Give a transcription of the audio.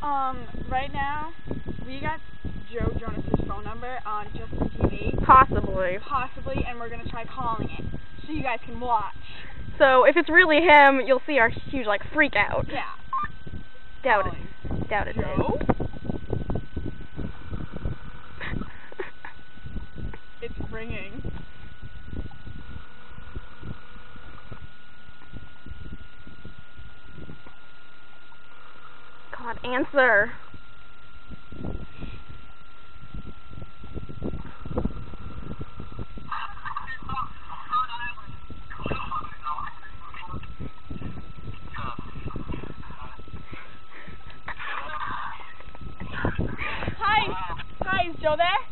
Right now, we got Joe Jonas's phone number on Justin TV. Possibly, and we're gonna try calling it, so you guys can watch. So if it's really him, you'll see our huge, like, freak out. Yeah. Doubt it. Joe? It's ringing. God, answer. Hi, is Joe there?